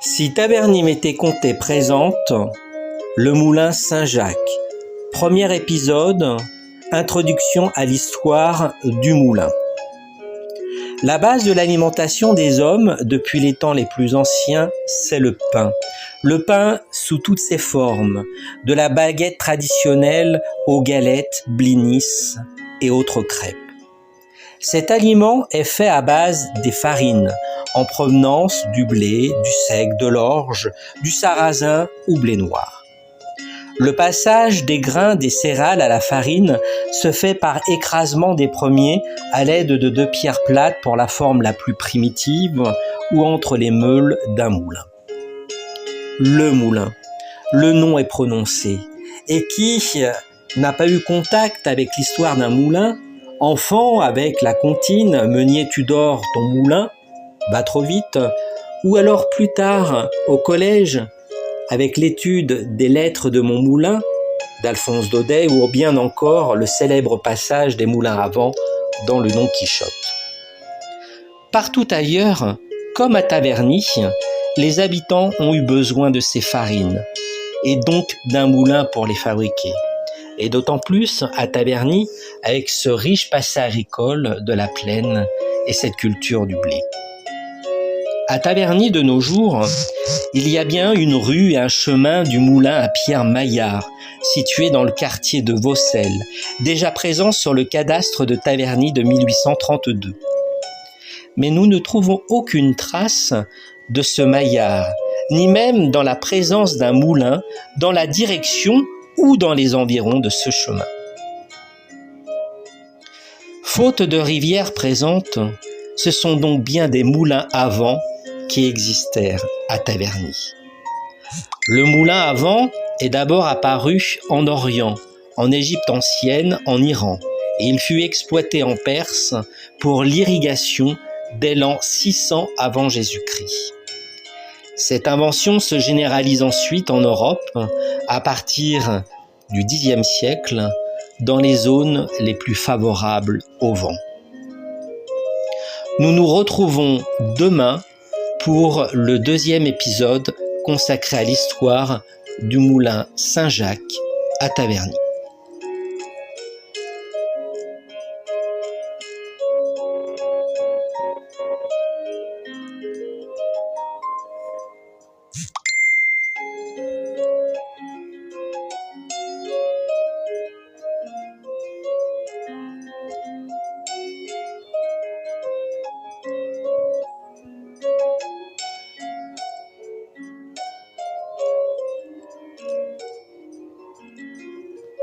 Si Taverny-Mété-Comté présente le moulin Saint-Jacques. Premier épisode, introduction à l'histoire du moulin. La base de l'alimentation des hommes depuis les temps les plus anciens, c'est le pain. Le pain sous toutes ses formes, de la baguette traditionnelle aux galettes, blinis et autres crêpes. Cet aliment est fait à base des farines, en provenance du blé, du seigle, de l'orge, du sarrasin ou blé noir. Le passage des grains des céréales à la farine se fait par écrasement des premiers à l'aide de 2 pierres plates pour la forme la plus primitive ou entre les meules d'un moulin. Le moulin, le nom est prononcé. Et qui n'a pas eu contact avec l'histoire d'un moulin? Enfant, avec la comptine, meunier tu dors ton moulin, va trop vite, ou alors plus tard, au collège, avec l'étude des lettres de mon moulin, d'Alphonse Daudet, ou bien encore le célèbre passage des moulins à vent dans le Don Quichotte. Partout ailleurs, comme à Taverny, les habitants ont eu besoin de ces farines, et donc d'un moulin pour les fabriquer. Et d'autant plus à Taverny, avec ce riche passé agricole de la plaine et cette culture du blé. À Taverny de nos jours, il y a bien une rue et un chemin du moulin à Pierre Maillard, situé dans le quartier de Vaucelles, déjà présent sur le cadastre de Taverny de 1832. Mais nous ne trouvons aucune trace de ce Maillard, ni même dans la présence d'un moulin dans la direction ou dans les environs de ce chemin. Faute de rivière présente, ce sont donc bien des moulins à vent qui existèrent à Taverny. Le moulin à vent est d'abord apparu en Orient, en Égypte ancienne, en Iran, et il fut exploité en Perse pour l'irrigation dès l'an 600 avant Jésus-Christ. Cette invention se généralise ensuite en Europe à partir du Xe siècle dans les zones les plus favorables au vent. Nous nous retrouvons demain pour le 2e épisode consacré à l'histoire du moulin Saint-Jacques à Taverny.